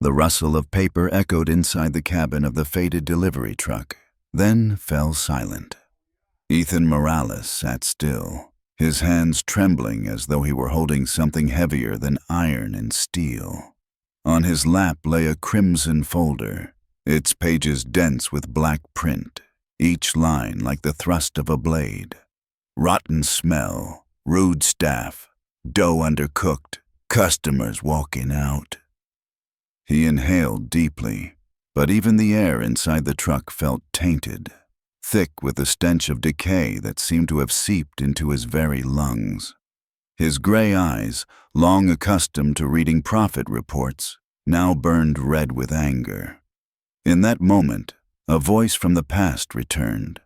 The rustle of paper echoed inside the cabin of the faded delivery truck, then fell silent. Ethan Morales sat still, his hands trembling as though he were holding something heavier than iron and steel. On his lap lay a crimson folder, its pages dense with black print, each line like the thrust of a blade. Rotten smell, rude staff, dough undercooked, customers walking out. He inhaled deeply, but even the air inside the truck felt tainted, thick with the stench of decay that seemed to have seeped into his very lungs. His gray eyes, long accustomed to reading profit reports, now burned red with anger. In that moment, a voice from the past returned,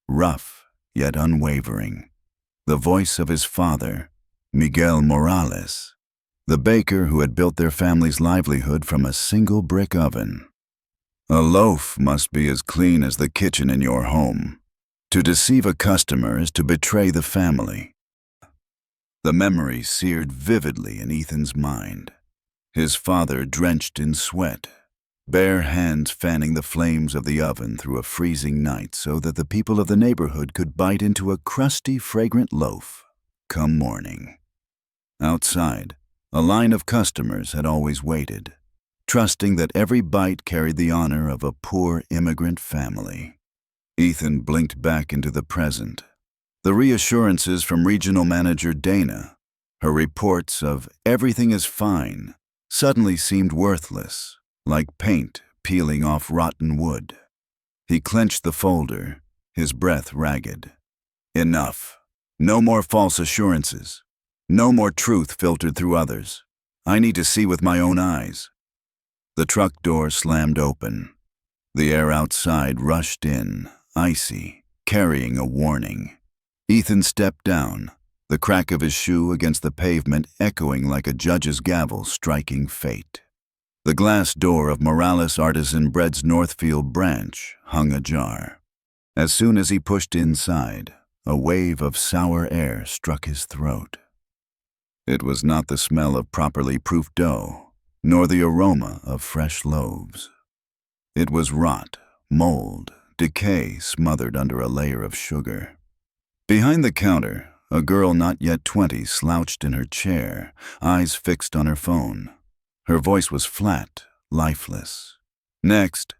rough yet unwavering. The voice of his father, Miguel Morales, the baker who had built their family's livelihood from a single brick oven. A loaf must be as clean as the kitchen in your home. To deceive a customer is to betray the family. The memory seared vividly in Ethan's mind. His father drenched in sweat, bare hands fanning the flames of the oven through a freezing night so that the people of the neighborhood could bite into a crusty, fragrant loaf come morning. Outside, a line of customers had always waited, trusting that every bite carried the honor of a poor immigrant family. Ethan blinked back into the present. The reassurances from regional manager Dana, her reports of everything is fine, suddenly seemed worthless, like paint peeling off rotten wood. He clenched the folder, his breath ragged. Enough. No more false assurances. No more truth filtered through others. I need to see with my own eyes. The truck door slammed open. The air outside rushed in, icy, carrying a warning. Ethan stepped down, the crack of his shoe against the pavement echoing like a judge's gavel striking fate. The glass door of Morales Artisan Bread's Northfield branch hung ajar. As soon as he pushed inside, a wave of sour air struck his throat. It was not the smell of properly proofed dough, nor the aroma of fresh loaves. It was rot, mold, decay smothered under a layer of sugar. Behind the counter, a girl not yet 20 slouched in her chair, eyes fixed on her phone. Her voice was flat, lifeless. Next,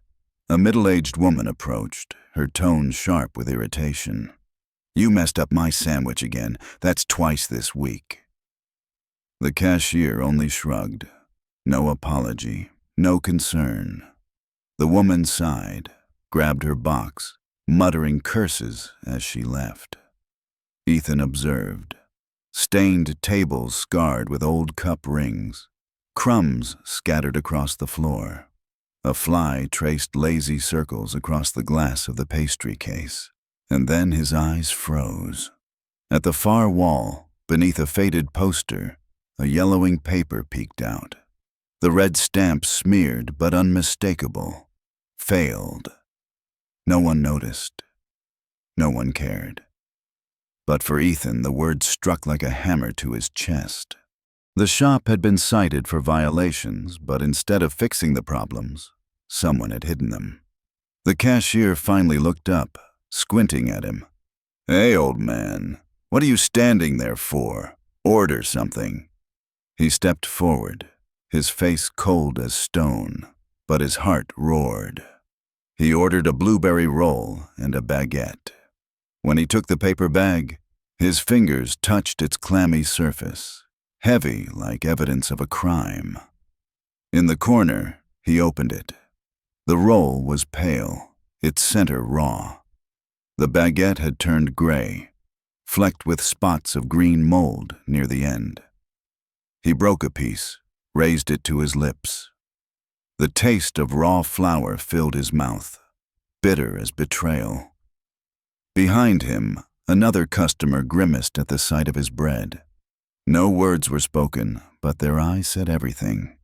a middle-aged woman approached, her tone sharp with irritation. "You messed up my sandwich again. That's twice this week." The cashier only shrugged. No apology, no concern. The woman sighed, grabbed her box, muttering curses as she left. Ethan observed. Stained tables scarred with old cup rings. Crumbs scattered across the floor. A fly traced lazy circles across the glass of the pastry case. And then his eyes froze. At the far wall, beneath a faded poster, a yellowing paper peeked out. The red stamp smeared but unmistakable. Failed. No one noticed. No one cared. But for Ethan, the words struck like a hammer to his chest. The shop had been cited for violations, but instead of fixing the problems, someone had hidden them. The cashier finally looked up, squinting at him. "Hey, old man, what are you standing there for? Order something." He stepped forward, his face cold as stone, but his heart roared. He ordered a blueberry roll and a baguette. When he took the paper bag, his fingers touched its clammy surface, heavy like evidence of a crime. In the corner, he opened it. The roll was pale, its center raw. The baguette had turned gray, flecked with spots of green mold near the end. He broke a piece, raised it to his lips. The taste of raw flour filled his mouth, bitter as betrayal. Behind him, another customer grimaced at the sight of his bread. No words were spoken, but their eyes said everything.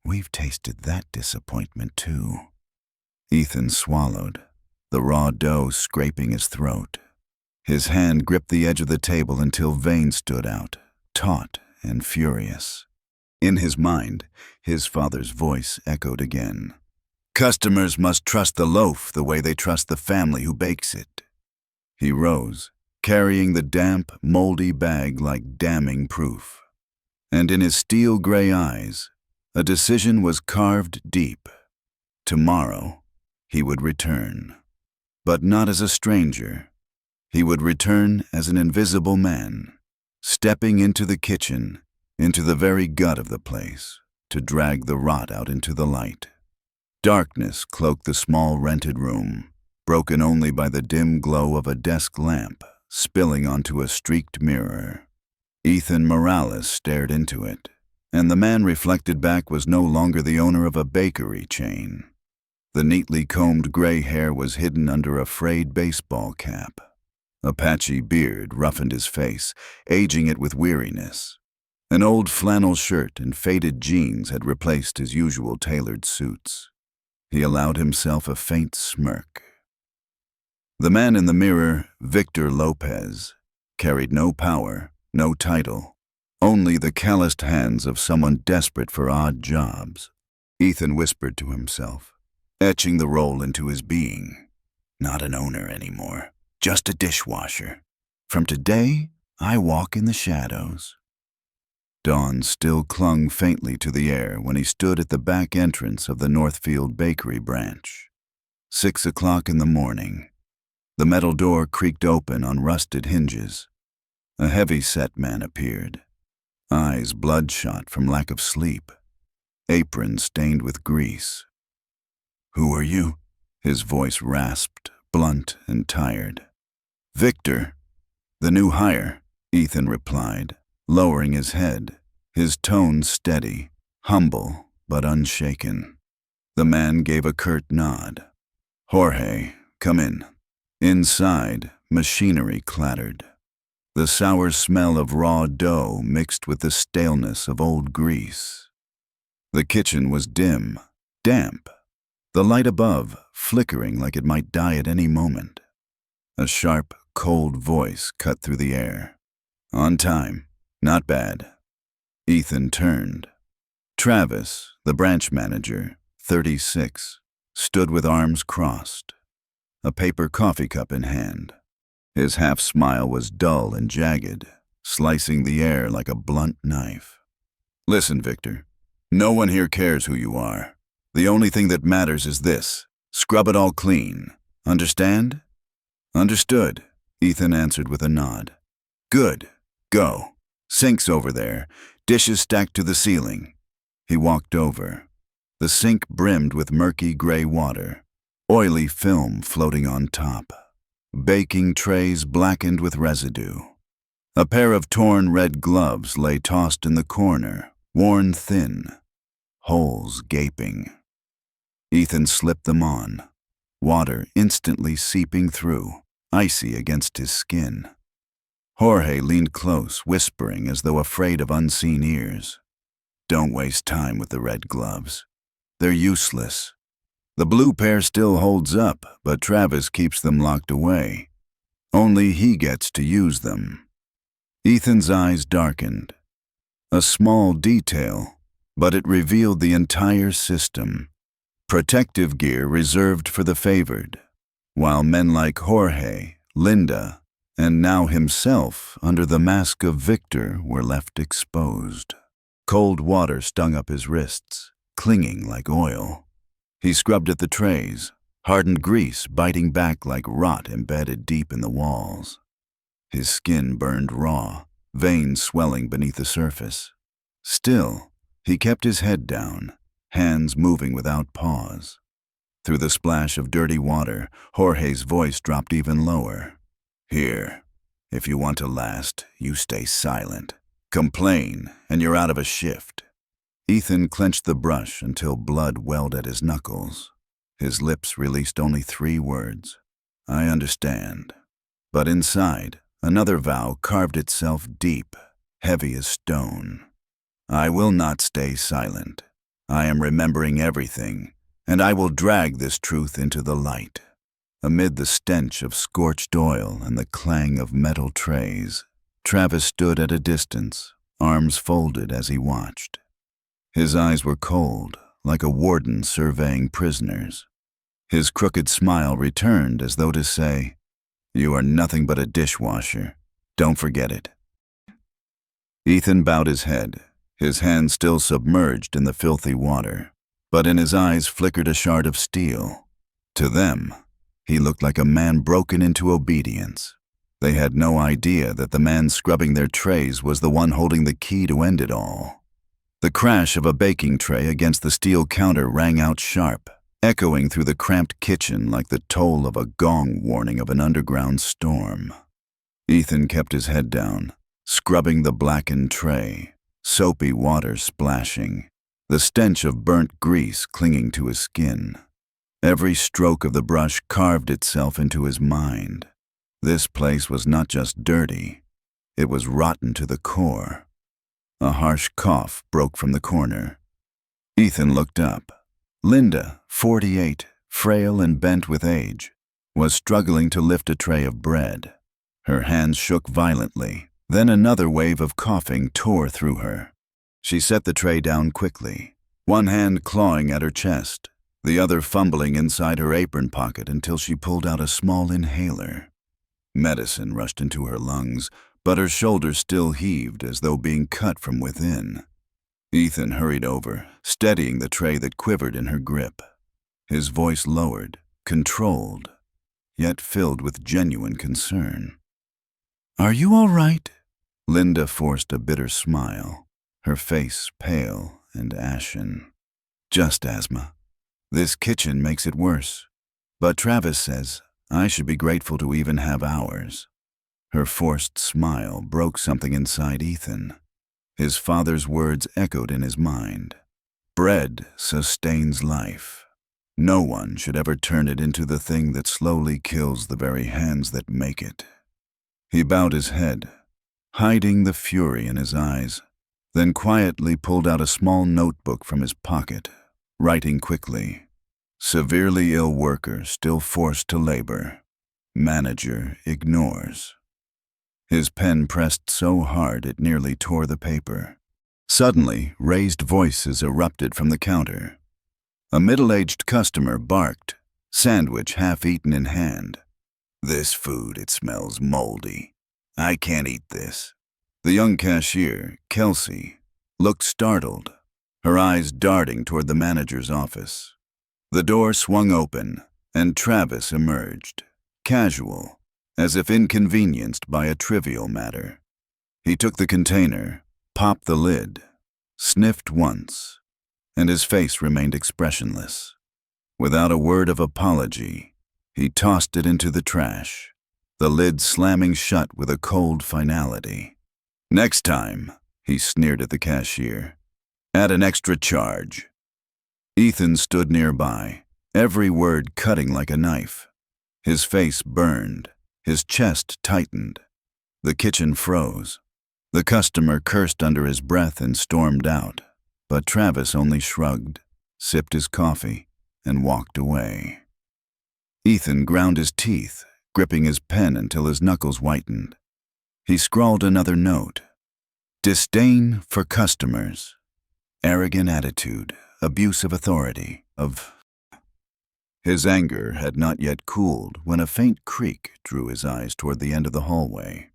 "We've tasted that disappointment too." Ethan swallowed, the raw dough scraping his throat. His hand gripped the edge of the table until veins stood out, taut and furious. In his mind, his father's voice echoed again. Customers must trust the loaf the way they trust the family who bakes it. He rose, carrying the damp, moldy bag like damning proof. And in his steel-gray eyes, a decision was carved deep. Tomorrow, he would return. But not as a stranger. He would return as an invisible man, stepping into the kitchen, into the very gut of the place, to drag the rot out into the light. Darkness cloaked the small rented room, broken only by the dim glow of a desk lamp spilling onto a streaked mirror. Ethan Morales stared into it, and the man reflected back was no longer the owner of a bakery chain. The neatly combed gray hair was hidden under a frayed baseball cap. A patchy beard roughened his face, aging it with weariness. An old flannel shirt and faded jeans had replaced his usual tailored suits. He allowed himself a faint smirk. The man in the mirror, Victor Lopez, carried no power, no title, only the calloused hands of someone desperate for odd jobs. Ethan whispered to himself, etching the role into his being. Not an owner anymore, just a dishwasher. From today, I walk in the shadows. Dawn still clung faintly to the air when he stood at the back entrance of the Northfield Bakery branch. 6 o'clock in the morning. The metal door creaked open on rusted hinges. A heavy-set man appeared, eyes bloodshot from lack of sleep, apron stained with grease. "Who are you?" His voice rasped, blunt and tired. "Victor, the new hire," Ethan replied, lowering his head, his tone steady, humble but unshaken. The man gave a curt nod. "Jorge, come in." Inside, machinery clattered. The sour smell of raw dough mixed with the staleness of old grease. The kitchen was dim, damp, the light above flickering like it might die at any moment. A sharp, cold voice cut through the air. "On time. Not bad." Ethan turned. Travis, the branch manager, 36, stood with arms crossed, a paper coffee cup in hand. His half-smile was dull and jagged, slicing the air like a blunt knife. "Listen, Victor, no one here cares who you are. The only thing that matters is this: scrub it all clean. Understand?" "Understood," Ethan answered with a nod. "Good. Go. Sink's over there, dishes stacked to the ceiling." He walked over. The sink brimmed with murky gray water, oily film floating on top. Baking trays blackened with residue. A pair of torn red gloves lay tossed in the corner, worn thin, holes gaping. Ethan slipped them on, water instantly seeping through, icy against his skin. Jorge leaned close, whispering as though afraid of unseen ears. "Don't waste time with the red gloves. They're useless. The blue pair still holds up, but Travis keeps them locked away. Only he gets to use them." Ethan's eyes darkened. A small detail, but it revealed the entire system. Protective gear reserved for the favored, while men like Jorge, Linda, and now himself, under the mask of Victor, were left exposed. Cold water stung up his wrists, clinging like oil. He scrubbed at the trays, hardened grease biting back like rot embedded deep in the walls. His skin burned raw, veins swelling beneath the surface. Still, he kept his head down, hands moving without pause. Through the splash of dirty water, Jorge's voice dropped even lower. "Here, if you want to last, you stay silent. Complain, and you're out of a shift." Ethan clenched the brush until blood welled at his knuckles. His lips released only 3 words. "I understand." But inside, another vow carved itself deep, heavy as stone. "I will not stay silent. I am remembering everything, and I will drag this truth into the light." Amid the stench of scorched oil and the clang of metal trays, Travis stood at a distance, arms folded as he watched. His eyes were cold, like a warden surveying prisoners. His crooked smile returned as though to say, "You are nothing but a dishwasher. Don't forget it." Ethan bowed his head, his hands still submerged in the filthy water, but in his eyes flickered a shard of steel. To them, he looked like a man broken into obedience. They had no idea that the man scrubbing their trays was the one holding the key to end it all. The crash of a baking tray against the steel counter rang out sharp, echoing through the cramped kitchen like the toll of a gong warning of an underground storm. Ethan kept his head down, scrubbing the blackened tray, soapy water splashing, the stench of burnt grease clinging to his skin. Every stroke of the brush carved itself into his mind. This place was not just dirty, it was rotten to the core. A harsh cough broke from the corner. Ethan looked up. Linda, 48, frail and bent with age, was struggling to lift a tray of bread. Her hands shook violently, then another wave of coughing tore through her. She set the tray down quickly, one hand clawing at her chest, the other fumbling inside her apron pocket until she pulled out a small inhaler. Medicine rushed into her lungs, but her shoulders still heaved as though being cut from within. Ethan hurried over, steadying the tray that quivered in her grip. His voice lowered, controlled, yet filled with genuine concern. "Are you all right?" Linda forced a bitter smile, her face pale and ashen. "Just asthma. This kitchen makes it worse. But Travis says I should be grateful to even have ours." Her forced smile broke something inside Ethan. His father's words echoed in his mind. Bread sustains life. No one should ever turn it into the thing that slowly kills the very hands that make it. He bowed his head, hiding the fury in his eyes, then quietly pulled out a small notebook from his pocket, writing quickly. "Severely ill worker still forced to labor. Manager ignores." His pen pressed so hard it nearly tore the paper. Suddenly, raised voices erupted from the counter. A middle-aged customer barked, sandwich half-eaten in hand. "This food, it smells moldy. I can't eat this." The young cashier, Kelsey, looked startled, her eyes darting toward the manager's office. The door swung open, and Travis emerged, casual, as if inconvenienced by a trivial matter. He took the container, popped the lid, sniffed once, and his face remained expressionless. Without a word of apology, he tossed it into the trash, the lid slamming shut with a cold finality. "Next time," he sneered at the cashier, "add an extra charge." Ethan stood nearby, every word cutting like a knife. His face burned, his chest tightened. The kitchen froze. The customer cursed under his breath and stormed out, but Travis only shrugged, sipped his coffee, and walked away. Ethan ground his teeth, gripping his pen until his knuckles whitened. He scrawled another note. "Disdain for customers. Arrogant attitude. Abuse of authority, His anger had not yet cooled when a faint creak drew his eyes toward the end of the hallway.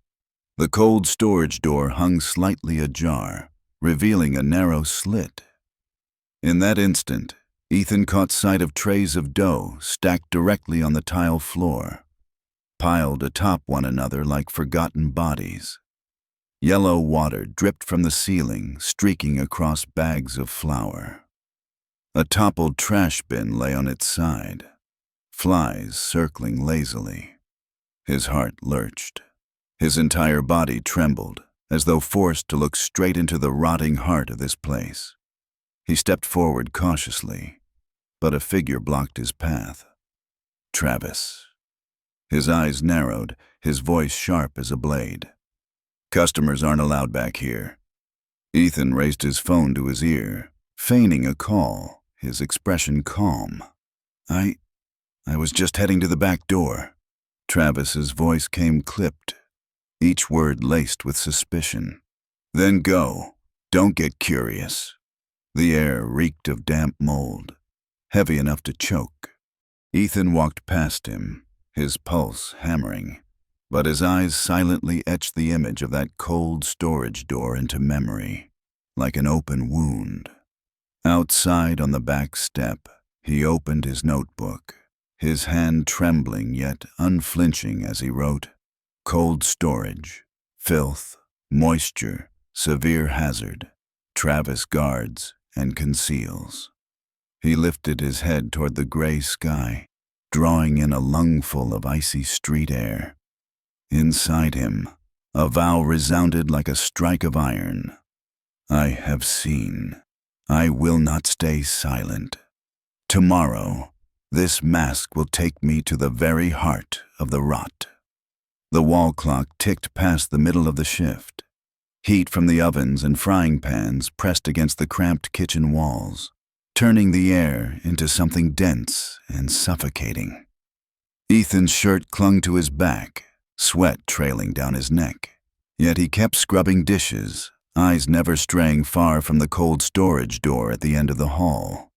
The cold storage door hung slightly ajar, revealing a narrow slit. In that instant, Ethan caught sight of trays of dough stacked directly on the tile floor, piled atop one another like forgotten bodies. Yellow water dripped from the ceiling, streaking across bags of flour. A toppled trash bin lay on its side, flies circling lazily. His heart lurched. His entire body trembled, as though forced to look straight into the rotting heart of this place. He stepped forward cautiously, but a figure blocked his path. Travis. His eyes narrowed, his voice sharp as a blade. "Customers aren't allowed back here." Ethan raised his phone to his ear, feigning a call, his expression calm. I was just heading to the back door." Travis's voice came clipped, each word laced with suspicion. "Then go. Don't get curious." The air reeked of damp mold, heavy enough to choke. Ethan walked past him, his pulse hammering, but his eyes silently etched the image of that cold storage door into memory, like an open wound. Outside on the back step, he opened his notebook, his hand trembling yet unflinching as he wrote, "Cold storage, filth, moisture, severe hazard. Travis guards and conceals." He lifted his head toward the gray sky, drawing in a lungful of icy street air. Inside him, a vow resounded like a strike of iron. "I have seen. I will not stay silent. Tomorrow, this mask will take me to the very heart of the rot." The wall clock ticked past the middle of the shift. Heat from the ovens and frying pans pressed against the cramped kitchen walls, turning the air into something dense and suffocating. Ethan's shirt clung to his back, sweat trailing down his neck. Yet he kept scrubbing dishes, eyes never straying far from the cold storage door at the end of the hall.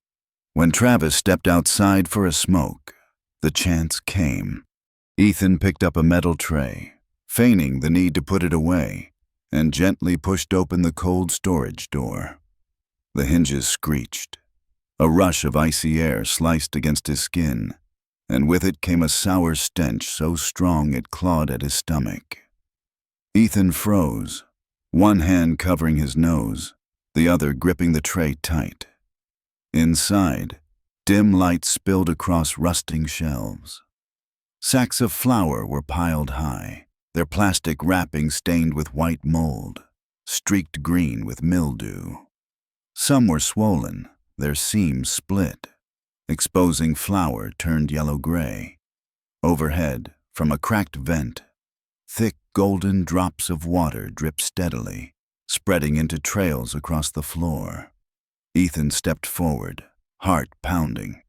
When Travis stepped outside for a smoke, the chance came. Ethan picked up a metal tray, feigning the need to put it away, and gently pushed open the cold storage door. The hinges screeched. A rush of icy air sliced against his skin, and with it came a sour stench so strong it clawed at his stomach. Ethan froze, one hand covering his nose, the other gripping the tray tight. Inside, dim light spilled across rusting shelves. Sacks of flour were piled high, their plastic wrapping stained with white mold, streaked green with mildew. Some were swollen, their seams split, exposing flour turned yellow-gray. Overhead, from a cracked vent, thick golden drops of water dripped steadily, spreading into trails across the floor. Ethan stepped forward, heart pounding.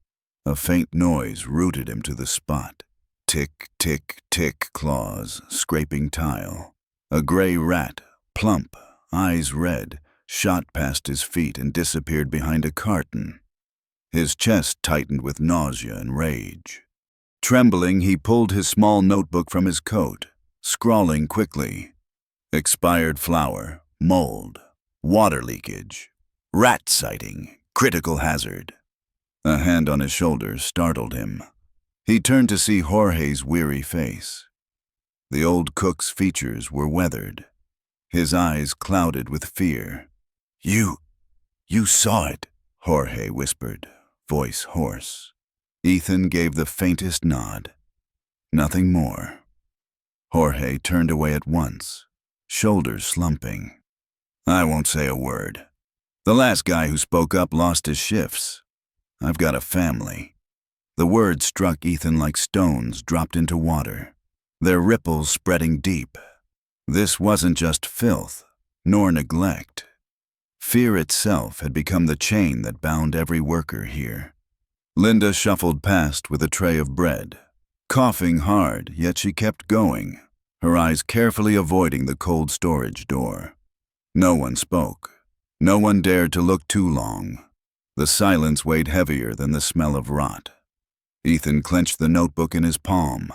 A faint noise rooted him to the spot. Tick, tick, tick claws, scraping tile. A gray rat, plump, eyes red, shot past his feet and disappeared behind a carton. His chest tightened with nausea and rage. Trembling, he pulled his small notebook from his coat, scrawling quickly. Expired flour, mold, water leakage, rat sighting, critical hazard. A hand on his shoulder startled him. He turned to see Jorge's weary face. The old cook's features were weathered, his eyes clouded with fear. You saw it," Jorge whispered, voice hoarse. Ethan gave the faintest nod. Nothing more. Jorge turned away at once, shoulders slumping. "I won't say a word. The last guy who spoke up lost his shifts. I've got a family." The words struck Ethan like stones dropped into water, their ripples spreading deep. This wasn't just filth, nor neglect. Fear itself had become the chain that bound every worker here. Linda shuffled past with a tray of bread, coughing hard, yet she kept going, her eyes carefully avoiding the cold storage door. No one spoke. No one dared to look too long. The silence weighed heavier than the smell of rot. Ethan clenched the notebook in his palm.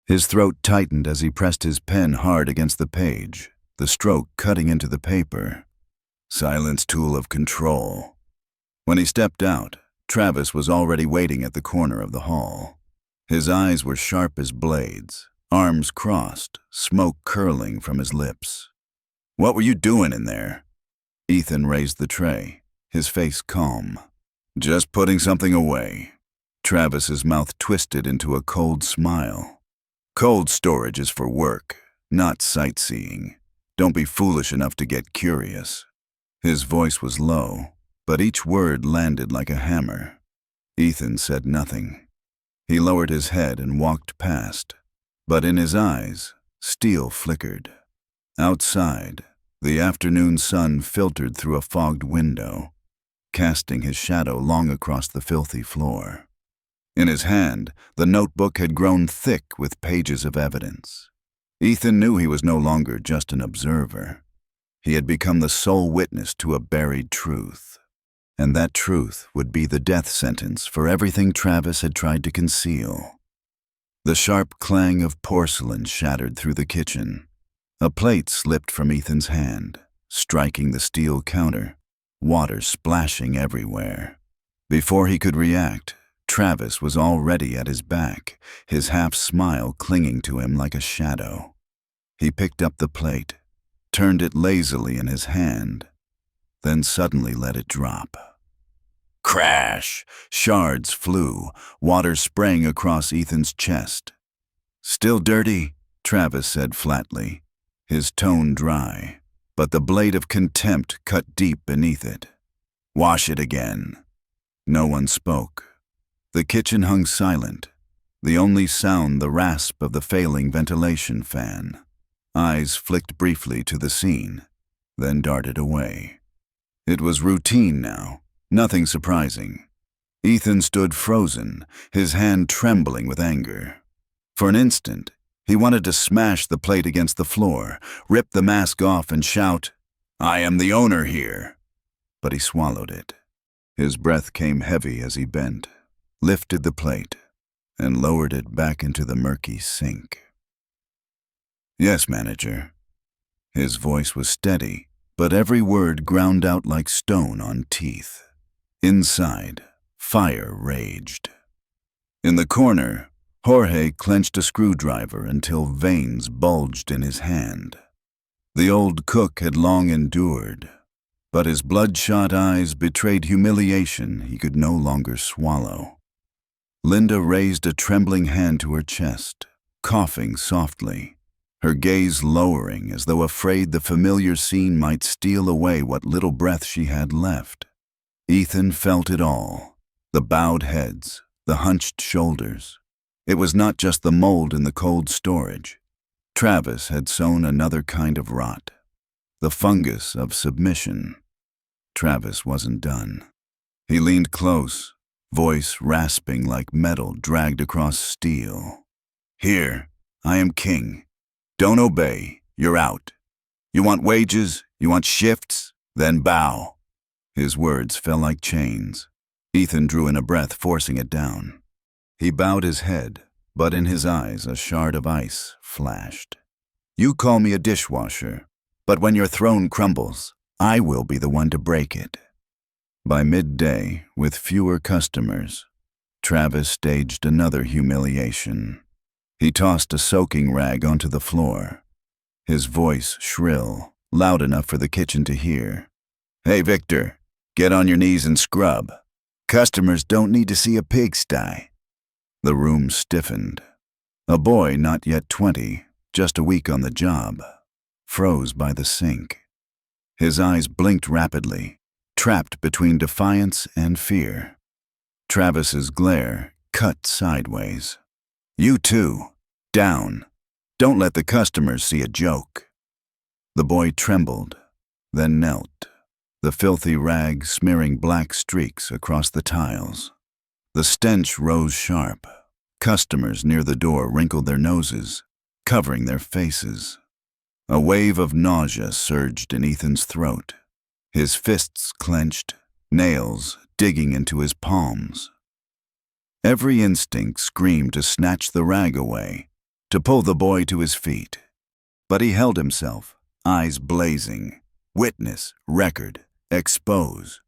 His throat tightened as he pressed his pen hard against the page, the stroke cutting into the paper. Silence tool of control. When he stepped out, Travis was already waiting at the corner of the hall. His eyes were sharp as blades, arms crossed, smoke curling from his lips. "What were you doing in there?" Ethan raised the tray, his face calm. "Just putting something away." Travis's mouth twisted into a cold smile. "Cold storage is for work, not sightseeing. Don't be foolish enough to get curious." His voice was low, but each word landed like a hammer. Ethan said nothing. He lowered his head and walked past, but in his eyes, steel flickered. Outside, the afternoon sun filtered through a fogged window, casting his shadow long across the filthy floor. In his hand, the notebook had grown thick with pages of evidence. Ethan knew he was no longer just an observer. He had become the sole witness to a buried truth. And that truth would be the death sentence for everything Travis had tried to conceal. The sharp clang of porcelain shattered through the kitchen. A plate slipped from Ethan's hand, striking the steel counter, water splashing everywhere. Before he could react, Travis was already at his back, his half-smile clinging to him like a shadow. He picked up the plate, turned it lazily in his hand, then suddenly let it drop. Crash! Shards flew, water spraying across Ethan's chest. "Still dirty?" Travis said flatly, his tone dry, but the blade of contempt cut deep beneath it. "Wash it again." No one spoke. The kitchen hung silent, the only sound the rasp of the failing ventilation fan. Eyes flicked briefly to the scene, then darted away. It was routine now, nothing surprising. Ethan stood frozen, his hand trembling with anger. For an instant, he wanted to smash the plate against the floor, rip the mask off and shout, "I am the owner here." But he swallowed it. His breath came heavy as he bent, lifted the plate, and lowered it back into the murky sink. "Yes, manager." His voice was steady, but every word ground out like stone on teeth. Inside, fire raged. In the corner, Jorge clenched a screwdriver until veins bulged in his hand. The old cook had long endured, but his bloodshot eyes betrayed humiliation he could no longer swallow. Linda raised a trembling hand to her chest, coughing softly, her gaze lowering as though afraid the familiar scene might steal away what little breath she had left. Ethan felt it all, the bowed heads, the hunched shoulders. It was not just the mold in the cold storage. Travis had sown another kind of rot, the fungus of submission. Travis wasn't done. He leaned close, voice rasping like metal dragged across steel. "Here, I am king. Don't obey, you're out. You want wages, you want shifts, then bow." His words fell like chains. Ethan drew in a breath, forcing it down. He bowed his head, but in his eyes a shard of ice flashed. "You call me a dishwasher, but when your throne crumbles, I will be the one to break it." By midday, with fewer customers, Travis staged another humiliation. He tossed a soaking rag onto the floor, his voice shrill, loud enough for the kitchen to hear. "Hey, Victor, get on your knees and scrub. Customers don't need to see a pigsty." The room stiffened. A boy not yet 20, just a week on the job, froze by the sink. His eyes blinked rapidly, trapped between defiance and fear. Travis's glare cut sideways. "You too. Down. Don't let the customers see a joke." The boy trembled, then knelt, the filthy rag smearing black streaks across the tiles. The stench rose sharp. Customers near the door wrinkled their noses, covering their faces. A wave of nausea surged in Ethan's throat, his fists clenched, nails digging into his palms. Every instinct screamed to snatch the rag away, to pull the boy to his feet. But he held himself, eyes blazing. Witness, record, expose.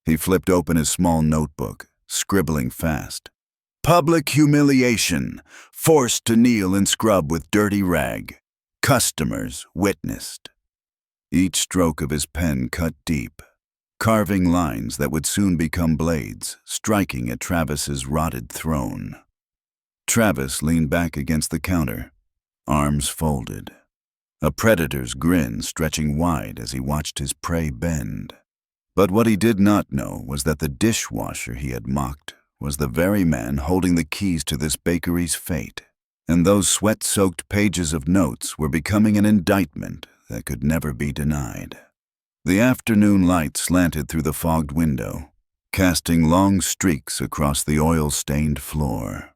He flipped open his small notebook, scribbling fast. "Public humiliation, forced to kneel and scrub with dirty rag. Customers witnessed." Each stroke of his pen cut deep, carving lines that would soon become blades, striking at Travis's rotted throne. Travis leaned back against the counter, arms folded, a predator's grin stretching wide as he watched his prey bend. But what he did not know was that the dishwasher he had mocked was the very man holding the keys to this bakery's fate. And those sweat-soaked pages of notes were becoming an indictment that could never be denied. The afternoon light slanted through the fogged window, casting long streaks across the oil-stained floor.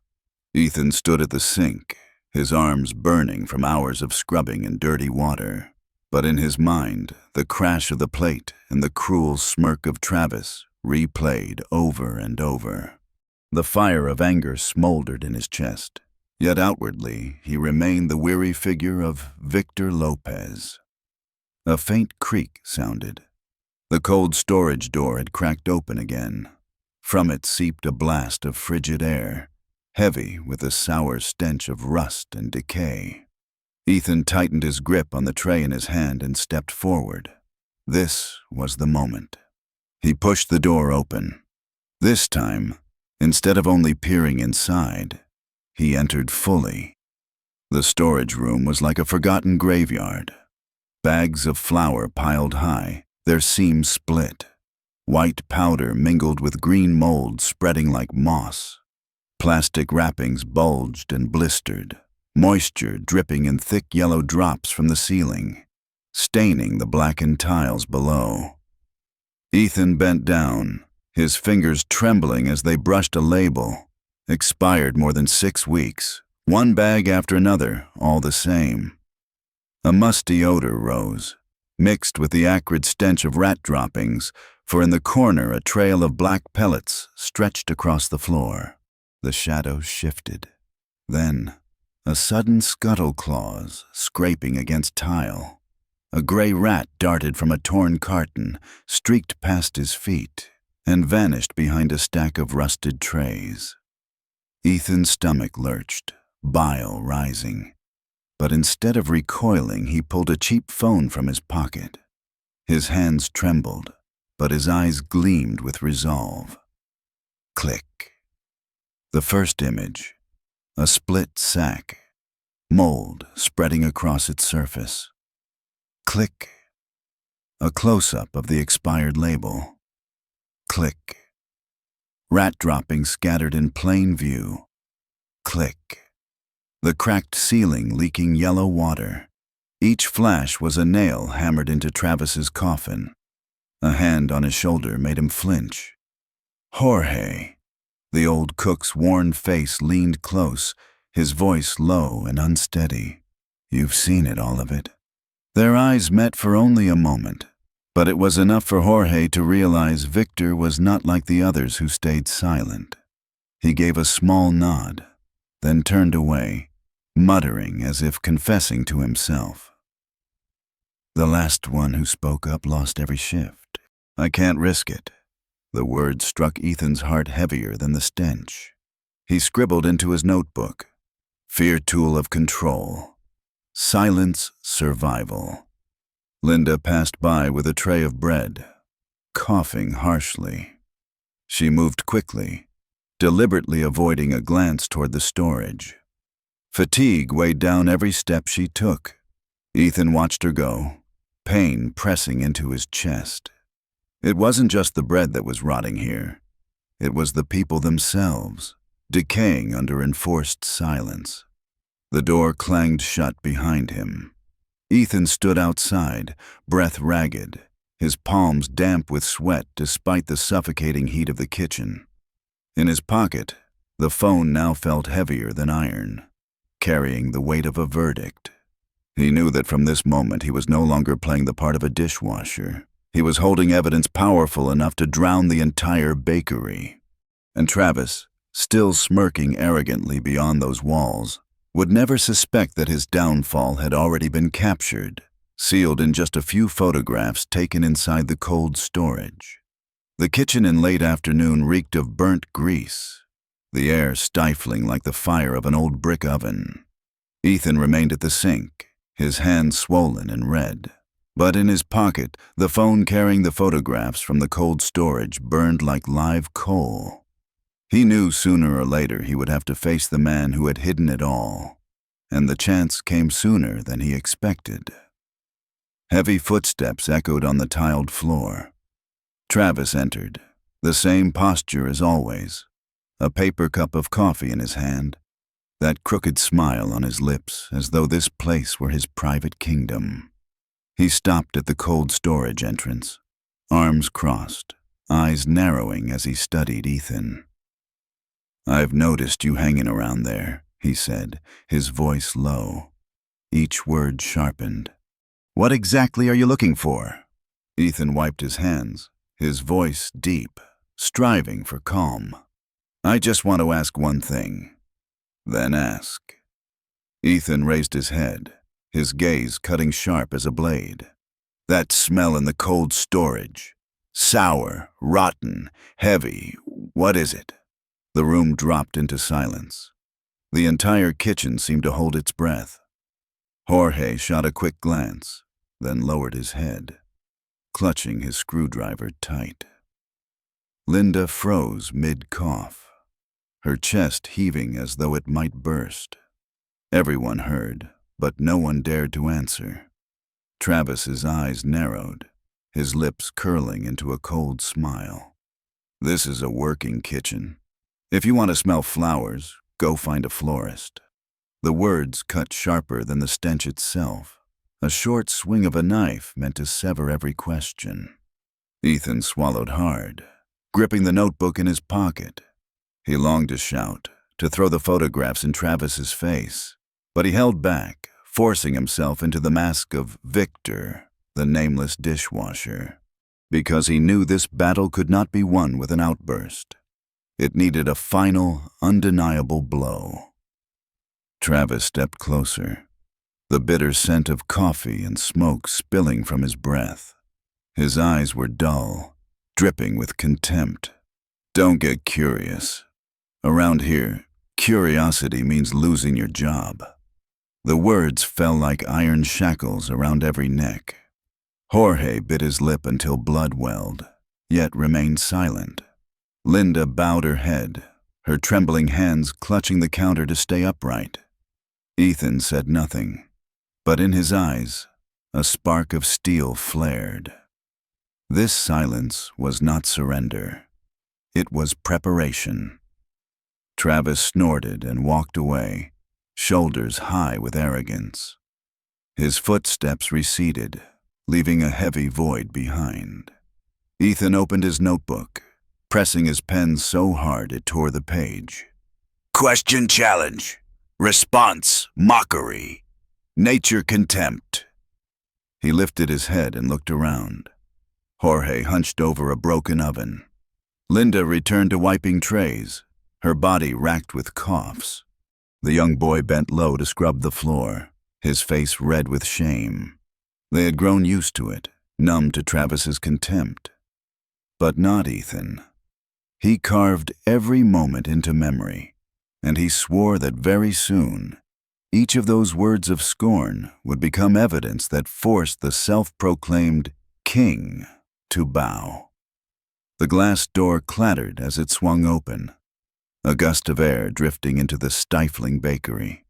Ethan stood at the sink, his arms burning from hours of scrubbing in dirty water. But in his mind, the crash of the plate and the cruel smirk of Travis replayed over and over. The fire of anger smoldered in his chest, yet outwardly he remained the weary figure of Victor Lopez. A faint creak sounded. The cold storage door had cracked open again. From it seeped a blast of frigid air, heavy with a sour stench of rust and decay. Ethan tightened his grip on the tray in his hand and stepped forward. This was the moment. He pushed the door open. This time, instead of only peering inside, he entered fully. The storage room was like a forgotten graveyard. Bags of flour piled high, their seams split. White powder mingled with green mold spreading like moss. Plastic wrappings bulged and blistered, moisture dripping in thick yellow drops from the ceiling, staining the blackened tiles below. Ethan bent down, his fingers trembling as they brushed a label. Expired more than 6 weeks, one bag after another, all the same. A musty odor rose, mixed with the acrid stench of rat droppings, for in the corner a trail of black pellets stretched across the floor. The shadows shifted. Then, a sudden scuttle claws scraping against tile. A gray rat darted from a torn carton, streaked past his feet, and vanished behind a stack of rusted trays. Ethan's stomach lurched, bile rising. But instead of recoiling, he pulled a cheap phone from his pocket. His hands trembled, but his eyes gleamed with resolve. Click. The first image, a split sack, mold spreading across its surface. Click. A close-up of the expired label. Click. Rat droppings scattered in plain view. Click. The cracked ceiling leaking yellow water. Each flash was a nail hammered into Travis's coffin. A hand on his shoulder made him flinch. Jorge. The old cook's worn face leaned close, his voice low and unsteady. You've seen it, all of it. Their eyes met for only a moment, but it was enough for Jorge to realize Victor was not like the others who stayed silent. He gave a small nod, then turned away, muttering as if confessing to himself. The last one who spoke up lost every shift. I can't risk it. The words struck Ethan's heart heavier than the stench. He scribbled into his notebook, "Fear tool of control. Silence survival." Linda passed by with a tray of bread, coughing harshly. She moved quickly, deliberately avoiding a glance toward the storage. Fatigue weighed down every step she took. Ethan watched her go, pain pressing into his chest. It wasn't just the bread that was rotting here. It was the people themselves, decaying under enforced silence. The door clanged shut behind him. Ethan stood outside, breath ragged, his palms damp with sweat despite the suffocating heat of the kitchen. In his pocket, the phone now felt heavier than iron, carrying the weight of a verdict. He knew that from this moment he was no longer playing the part of a dishwasher. He was holding evidence powerful enough to drown the entire bakery. And Travis, still smirking arrogantly beyond those walls, would never suspect that his downfall had already been captured, sealed in just a few photographs taken inside the cold storage. The kitchen in late afternoon reeked of burnt grease, the air stifling like the fire of an old brick oven. Ethan remained at the sink, his hands swollen and red. But in his pocket, the phone carrying the photographs from the cold storage burned like live coal. He knew sooner or later he would have to face the man who had hidden it all, and the chance came sooner than he expected. Heavy footsteps echoed on the tiled floor. Travis entered, the same posture as always, a paper cup of coffee in his hand, that crooked smile on his lips as though this place were his private kingdom. He stopped at the cold storage entrance, arms crossed, eyes narrowing as he studied Ethan. "I've noticed you hanging around there," he said, his voice low, each word sharpened. "What exactly are you looking for?" Ethan wiped his hands, his voice deep. striving for calm. "I just want to ask one thing." "Then ask." Ethan raised his head, his gaze cutting sharp as a blade. "That smell in the cold storage. Sour, rotten, heavy. What is it?" The room dropped into silence. The entire kitchen seemed to hold its breath. Jorge shot a quick glance, then lowered his head, clutching his screwdriver tight. Linda froze mid-cough, her chest heaving as though it might burst. Everyone heard, but no one dared to answer. Travis's eyes narrowed, his lips curling into a cold smile. "This is a working kitchen. If you want to smell flowers, go find a florist." The words cut sharper than the stench itself, a short swing of a knife meant to sever every question. Ethan swallowed hard, gripping the notebook in his pocket. He longed to shout, to throw the photographs in Travis's face, but he held back, forcing himself into the mask of Victor, the nameless dishwasher, because he knew this battle could not be won with an outburst. It needed a final, undeniable blow. Travis stepped closer, the bitter scent of coffee and smoke spilling from his breath. His eyes were dull, dripping with contempt. "Don't get curious. Around here, curiosity means losing your job." The words fell like iron shackles around every neck. Jorge bit his lip until blood welled, yet remained silent. Linda bowed her head, her trembling hands clutching the counter to stay upright. Ethan said nothing, but in his eyes, a spark of steel flared. This silence was not surrender. It was preparation. Travis snorted and walked away, shoulders high with arrogance. His footsteps receded, leaving a heavy void behind. Ethan opened his notebook, pressing his pen so hard it tore the page. "Question challenge. Response mockery. Nature contempt." He lifted his head and looked around. Jorge hunched over a broken oven. Linda returned to wiping trays, her body racked with coughs. The young boy bent low to scrub the floor, his face red with shame. They had grown used to it, numb to Travis's contempt. But not Ethan. He carved every moment into memory, and he swore that very soon, each of those words of scorn would become evidence that forced the self-proclaimed king to bow. The glass door clattered as it swung open, a gust of air drifting into the stifling bakery.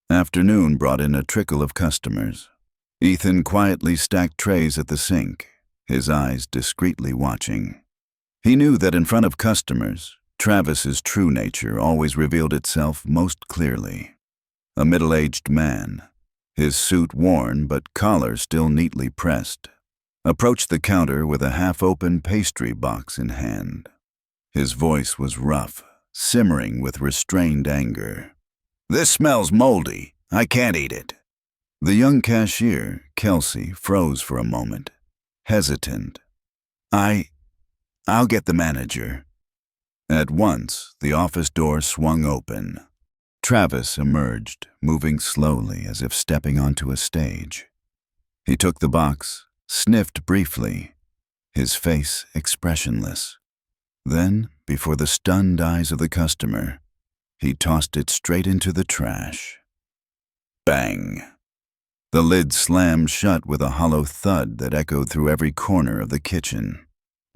Afternoon brought in a trickle of customers. Ethan quietly stacked trays at the sink, his eyes discreetly watching. He knew that in front of customers, Travis's true nature always revealed itself most clearly. A middle-aged man, his suit worn but collar still neatly pressed, approached the counter with a half-open pastry box in hand. His voice was rough, simmering with restrained anger. "This smells moldy. I can't eat it." The young cashier, Kelsey, froze for a moment, hesitant. I'll get the manager." At once, the office door swung open. Travis emerged, moving slowly as if stepping onto a stage. He took the box, sniffed briefly, his face expressionless. Then, before the stunned eyes of the customer, he tossed it straight into the trash. Bang! The lid slammed shut with a hollow thud that echoed through every corner of the kitchen.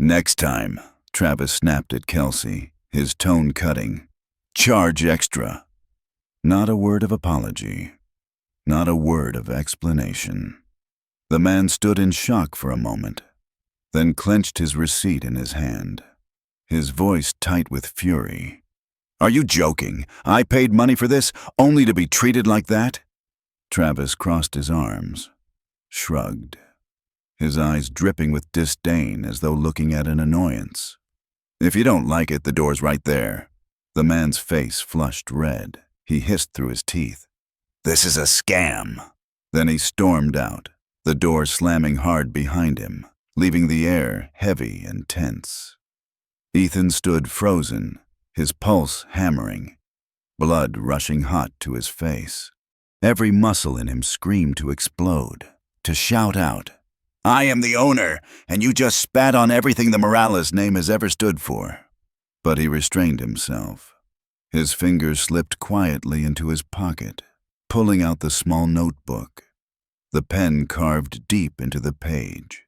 "Next time," Travis snapped at Kelsey, his tone cutting. "Charge extra." Not a word of apology. Not a word of explanation. The man stood in shock for a moment, then clenched his receipt in his hand, his voice tight with fury. "Are you joking? I paid money for this, only to be treated like that?" Travis crossed his arms, shrugged, his eyes dripping with disdain as though looking at an annoyance. "If you don't like it, the door's right there." The man's face flushed red. He hissed through his teeth. "This is a scam." Then he stormed out, the door slamming hard behind him, leaving the air heavy and tense. Ethan stood frozen, his pulse hammering, blood rushing hot to his face. Every muscle in him screamed to explode, to shout out, "I am the owner, and you just spat on everything the Morales name has ever stood for." But he restrained himself. His fingers slipped quietly into his pocket, pulling out the small notebook, the pen carved deep into the page.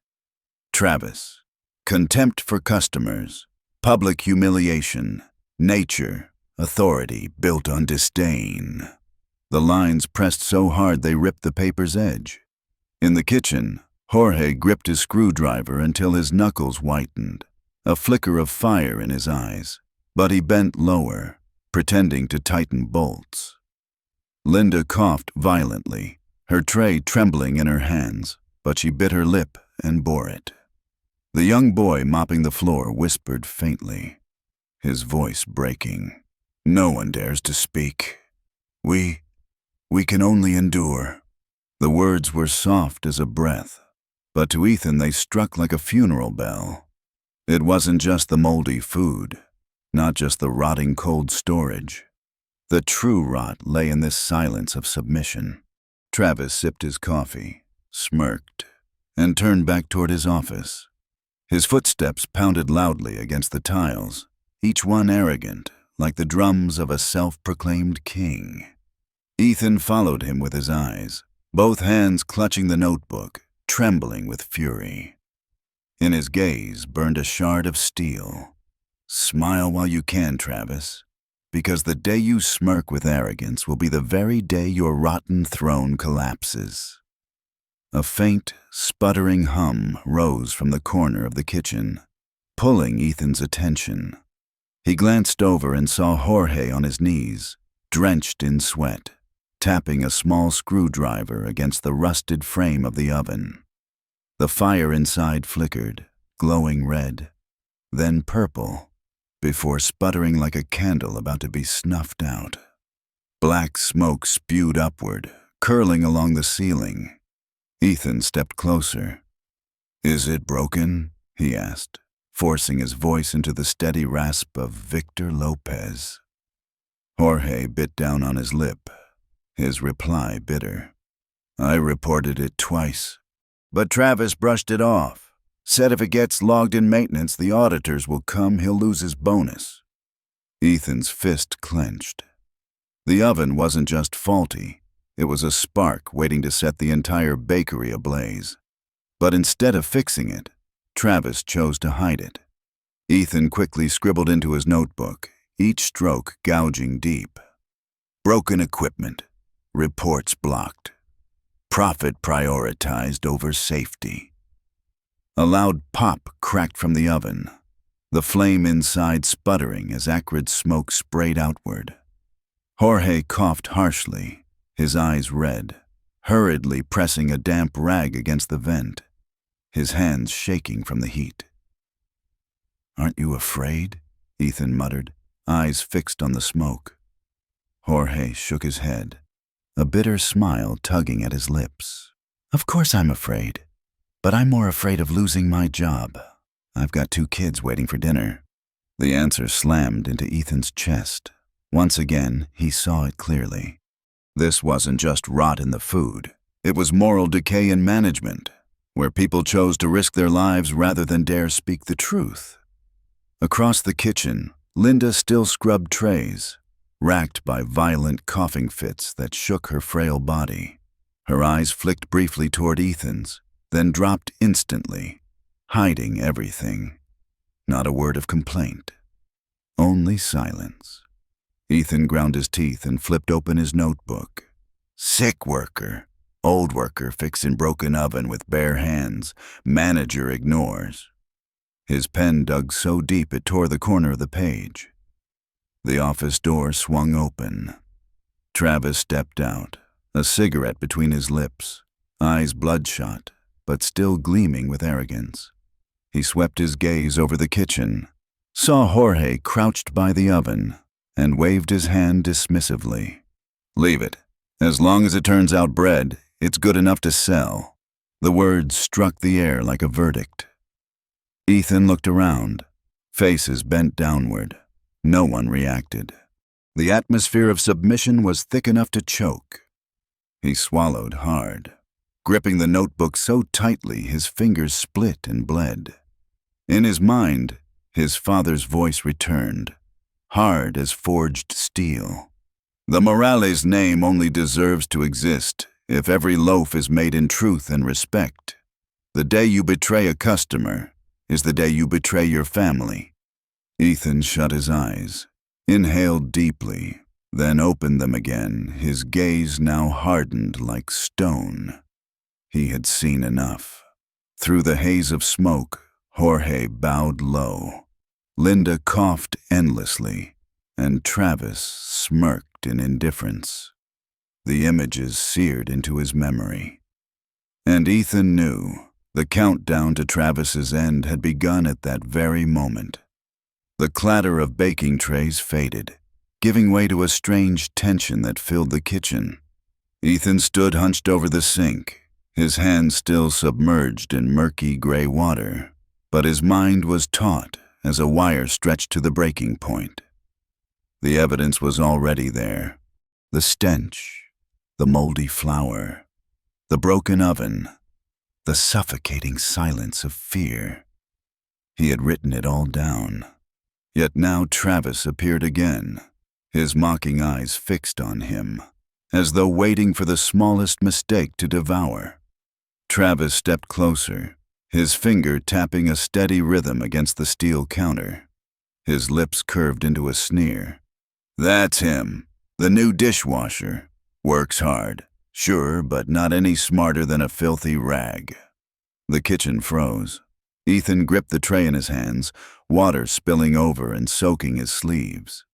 Travis, contempt for customers, public humiliation, nature, authority built on disdain. The lines pressed so hard they ripped the paper's edge. In the kitchen, Jorge gripped his screwdriver until his knuckles whitened, a flicker of fire in his eyes, but he bent lower, pretending to tighten bolts. Linda coughed violently, her tray trembling in her hands, but she bit her lip and bore it. The young boy mopping the floor whispered faintly, his voice breaking, "No one dares to speak. We can only endure." The words were soft as a breath, but to Ethan they struck like a funeral bell. It wasn't just the moldy food, not just the rotting cold storage. The true rot lay in this silence of submission. Travis sipped his coffee, smirked, and turned back toward his office. His footsteps pounded loudly against the tiles, each one arrogant, like the drums of a self-proclaimed king. Ethan followed him with his eyes, both hands clutching the notebook, trembling with fury. In his gaze burned a shard of steel. "Smile while you can, Travis, because the day you smirk with arrogance will be the very day your rotten throne collapses." A faint, sputtering hum rose from the corner of the kitchen, pulling Ethan's attention. He glanced over and saw Jorge on his knees, drenched in sweat, tapping a small screwdriver against the rusted frame of the oven. The fire inside flickered, glowing red, then purple, before sputtering like a candle about to be snuffed out. Black smoke spewed upward, curling along the ceiling. Ethan stepped closer. "Is it broken?" he asked, forcing his voice into the steady rasp of Victor Lopez. Jorge bit down on his lip, his reply bitter. "I reported it twice, but Travis brushed it off. Said if it gets logged in maintenance, the auditors will come, he'll lose his bonus." Ethan's fist clenched. The oven wasn't just faulty. It was a spark waiting to set the entire bakery ablaze. But instead of fixing it, Travis chose to hide it. Ethan quickly scribbled into his notebook, each stroke gouging deep. "Broken equipment. Reports blocked. Profit prioritized over safety." A loud pop cracked from the oven, the flame inside sputtering as acrid smoke sprayed outward. Jorge coughed harshly, his eyes red, hurriedly pressing a damp rag against the vent, his hands shaking from the heat. "Aren't you afraid?" Ethan muttered, eyes fixed on the smoke. Jorge shook his head, a bitter smile tugging at his lips. "Of course I'm afraid, but I'm more afraid of losing my job. I've got 2 kids waiting for dinner." The answer slammed into Ethan's chest. Once again, he saw it clearly. This wasn't just rot in the food. It was moral decay in management, where people chose to risk their lives rather than dare speak the truth. Across the kitchen, Linda still scrubbed trays, racked by violent coughing fits that shook her frail body. Her eyes flicked briefly toward Ethan's, then dropped instantly, hiding everything. Not a word of complaint. Only silence. Ethan ground his teeth and flipped open his notebook. "Sick worker. Old worker fixing broken oven with bare hands. Manager ignores." His pen dug so deep it tore the corner of the page. The office door swung open. Travis stepped out, a cigarette between his lips, eyes bloodshot, but still gleaming with arrogance. He swept his gaze over the kitchen, saw Jorge crouched by the oven, and waved his hand dismissively. "Leave it. As long as it turns out bread, it's good enough to sell." The words struck the air like a verdict. Ethan looked around. faces bent downward. No one reacted. The atmosphere of submission was thick enough to choke. He swallowed hard, gripping the notebook so tightly his fingers split and bled. In his mind, his father's voice returned, hard as forged steel. The Morales name only deserves to exist if every loaf is made in truth and respect. The day you betray a customer is the day you betray your family. Ethan shut his eyes, inhaled deeply, then opened them again, his gaze now hardened like stone. He had seen enough. Through the haze of smoke, Jorge bowed low. Linda coughed endlessly, and Travis smirked in indifference. The images seared into his memory. And Ethan knew the countdown to Travis's end had begun at that very moment. The clatter of baking trays faded, giving way to a strange tension that filled the kitchen. Ethan stood hunched over the sink, his hands still submerged in murky gray water, but his mind was taut as a wire stretched to the breaking point. The evidence was already there. The stench, the moldy flour, the broken oven, the suffocating silence of fear. He had written it all down. Yet now Travis appeared again, his mocking eyes fixed on him, as though waiting for the smallest mistake to devour. Travis stepped closer, his finger tapping a steady rhythm against the steel counter. His lips curved into a sneer. "That's him, the new dishwasher. Works hard, sure, but not any smarter than a filthy rag." The kitchen froze. Ethan gripped the tray in his hands, water spilling over and soaking his sleeves.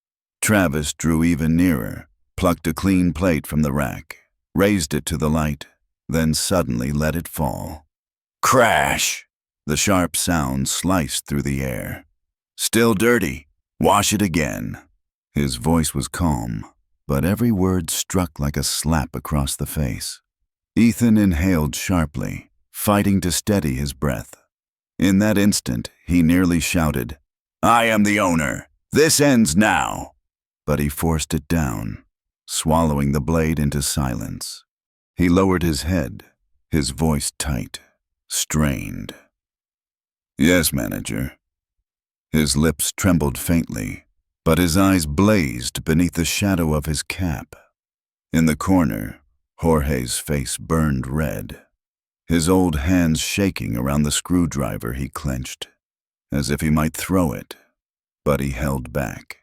Travis drew even nearer, plucked a clean plate from the rack, raised it to the light, then suddenly let it fall. Crash! The sharp sound sliced through the air. "Still dirty. Wash it again." His voice was calm, but every word struck like a slap across the face. Ethan inhaled sharply, fighting to steady his breath. In that instant, he nearly shouted, "I am the owner. This ends now." But he forced it down, swallowing the blade into silence. He lowered his head, his voice tight, strained. "Yes, manager." His lips trembled faintly, but his eyes blazed beneath the shadow of his cap. In the corner, Jorge's face burned red, his old hands shaking around the screwdriver he clenched, as if he might throw it, but he held back.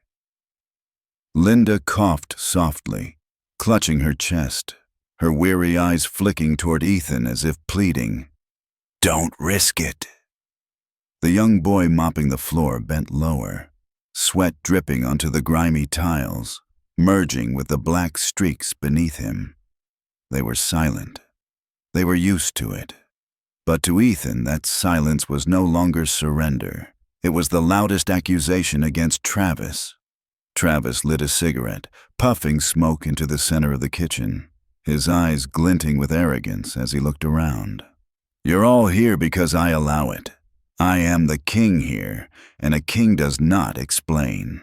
Linda coughed softly, clutching her chest, her weary eyes flicking toward Ethan as if pleading, "Don't risk it." The young boy mopping the floor bent lower, sweat dripping onto the grimy tiles, merging with the black streaks beneath him. They were silent. They were used to it. But to Ethan, that silence was no longer surrender. It was the loudest accusation against Travis. Travis lit a cigarette, puffing smoke into the center of the kitchen, his eyes glinting with arrogance as he looked around. "You're all here because I allow it. I am the king here, and a king does not explain."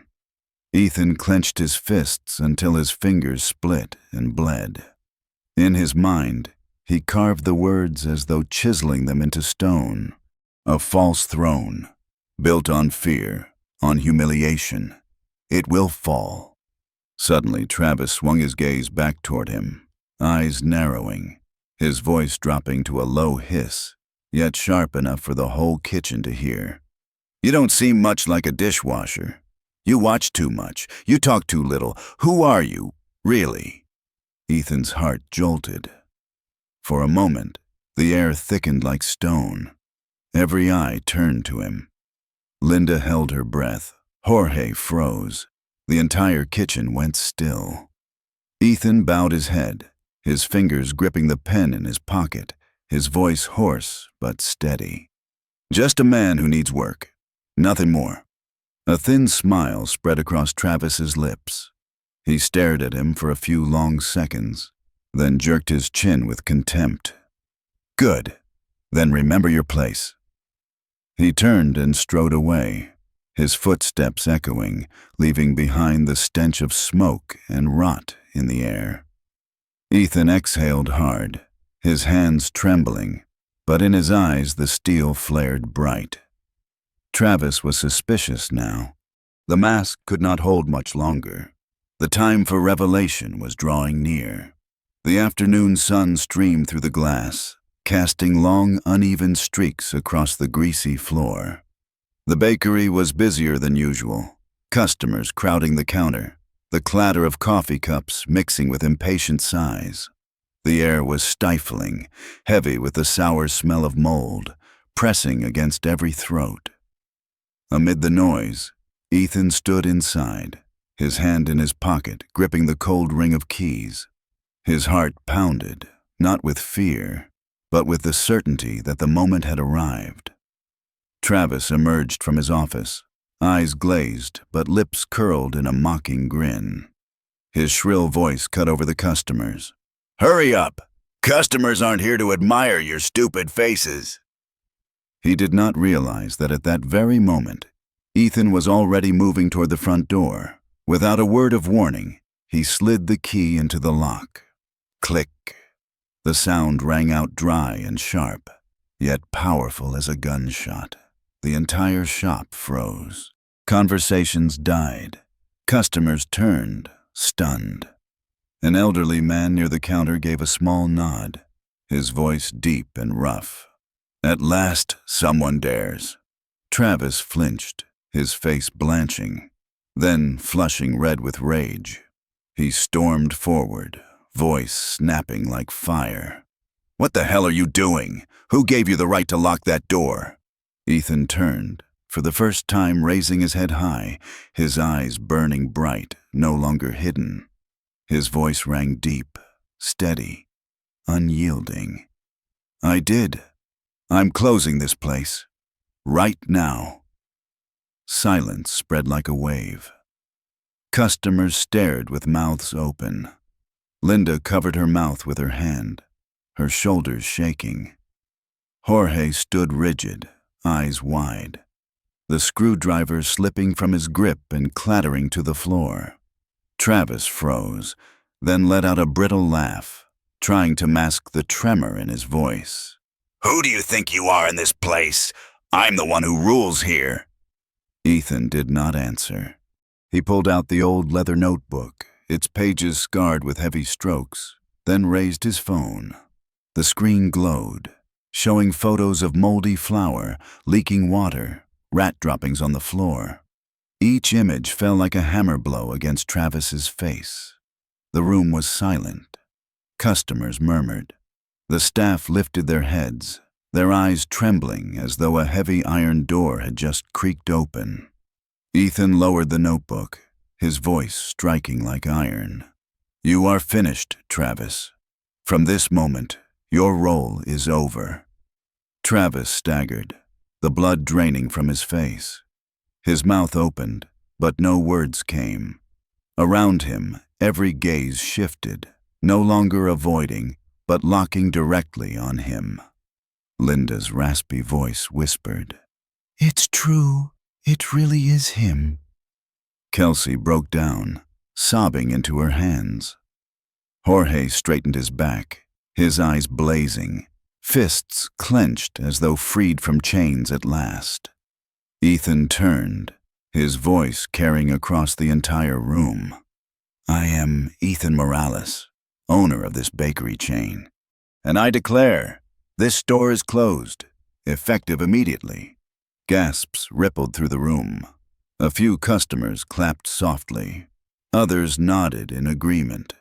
Ethan clenched his fists until his fingers split and bled. In his mind, he carved the words as though chiseling them into stone. A false throne, built on fear, on humiliation. It will fall. Suddenly, Travis swung his gaze back toward him, eyes narrowing, his voice dropping to a low hiss, yet sharp enough for the whole kitchen to hear. "You don't seem much like a dishwasher. You watch too much. You talk too little. Who are you, really?" Ethan's heart jolted. For a moment, the air thickened like stone. Every eye turned to him. Linda held her breath. Jorge froze. The entire kitchen went still. Ethan bowed his head, his fingers gripping the pen in his pocket, his voice hoarse but steady. "Just a man who needs work. Nothing more." A thin smile spread across Travis's lips. He stared at him for a few long seconds, then jerked his chin with contempt. "Good. Then remember your place." He turned and strode away, his footsteps echoing, leaving behind the stench of smoke and rot in the air. Ethan exhaled hard, his hands trembling, but in his eyes the steel flared bright. Travis was suspicious now. The mask could not hold much longer. The time for revelation was drawing near. The afternoon sun streamed through the glass, casting long, uneven streaks across the greasy floor. The bakery was busier than usual, customers crowding the counter, the clatter of coffee cups mixing with impatient sighs. The air was stifling, heavy with the sour smell of mold, pressing against every throat. Amid the noise, Ethan stood inside, his hand in his pocket, gripping the cold ring of keys. His heart pounded, not with fear, but with the certainty that the moment had arrived. Travis emerged from his office, eyes glazed but lips curled in a mocking grin. His shrill voice cut over the customers. "Hurry up! Customers aren't here to admire your stupid faces." He did not realize that at that very moment, Ethan was already moving toward the front door. Without a word of warning, he slid the key into the lock. Click. The sound rang out dry and sharp, yet powerful as a gunshot. The entire shop froze. Conversations died. Customers turned, stunned. An elderly man near the counter gave a small nod, his voice deep and rough. "At last, someone dares." Travis flinched, his face blanching, then flushing red with rage. He stormed forward, voice snapping like fire. "What the hell are you doing? Who gave you the right to lock that door?" Ethan turned, for the first time raising his head high, his eyes burning bright, no longer hidden. His voice rang deep, steady, unyielding. "I did. I'm closing this place. Right now." Silence spread like a wave. Customers stared with mouths open. Linda covered her mouth with her hand, her shoulders shaking. Jorge stood rigid, eyes wide, the screwdriver slipping from his grip and clattering to the floor. Travis froze, then let out a brittle laugh, trying to mask the tremor in his voice. "Who do you think you are in this place? I'm the one who rules here." Ethan did not answer. He pulled out the old leather notebook, its pages scarred with heavy strokes, then raised his phone. The screen glowed, showing photos of moldy flour, leaking water, rat droppings on the floor. Each image fell like a hammer blow against Travis's face. The room was silent. Customers murmured. The staff lifted their heads, their eyes trembling as though a heavy iron door had just creaked open. Ethan lowered the notebook, his voice striking like iron. "You are finished, Travis. From this moment, your role is over." Travis staggered, the blood draining from his face. His mouth opened, but no words came. Around him, every gaze shifted, no longer avoiding, but locking directly on him. Linda's raspy voice whispered, "It's true. It really is him." Kelsey broke down, sobbing into her hands. Jorge straightened his back, his eyes blazing, fists clenched as though freed from chains at last. Ethan turned, his voice carrying across the entire room. "I am Ethan Morales, owner of this bakery chain, and I declare this store is closed, effective immediately." Gasps rippled through the room. A few customers clapped softly. Others nodded in agreement.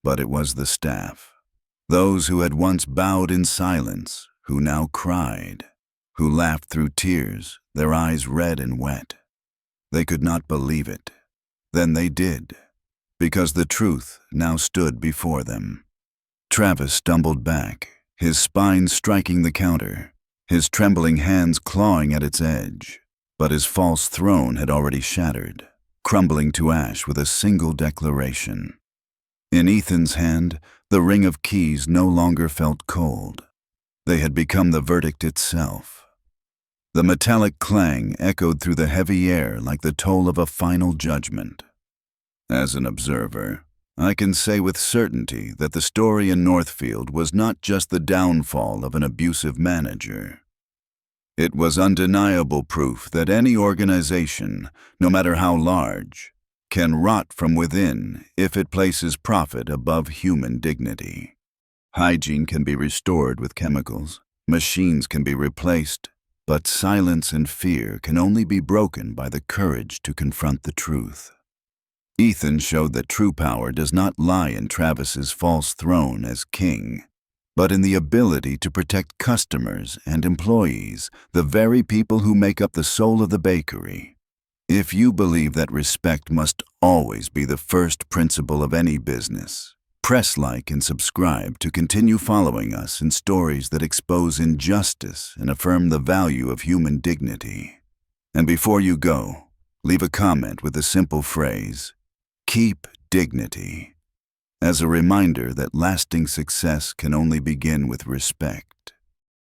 But it was the staff, those who had once bowed in silence, who now cried, who laughed through tears, their eyes red and wet. They could not believe it. Then they did, because the truth now stood before them. Travis stumbled back, his spine striking the counter, his trembling hands clawing at its edge. But his false throne had already shattered, crumbling to ash with a single declaration. In Ethan's hand, the ring of keys no longer felt cold. They had become the verdict itself. The metallic clang echoed through the heavy air like the toll of a final judgment. As an observer, I can say with certainty that the story in Northfield was not just the downfall of an abusive manager. It was undeniable proof that any organization, no matter how large, can rot from within if it places profit above human dignity. Hygiene can be restored with chemicals, machines can be replaced, but silence and fear can only be broken by the courage to confront the truth. Ethan showed that true power does not lie in Travis's false throne as king, but in the ability to protect customers and employees, the very people who make up the soul of the bakery. If you believe that respect must always be the first principle of any business, press like and subscribe to continue following us in stories that expose injustice and affirm the value of human dignity. And before you go, leave a comment with the simple phrase, "Keep dignity," as a reminder that lasting success can only begin with respect.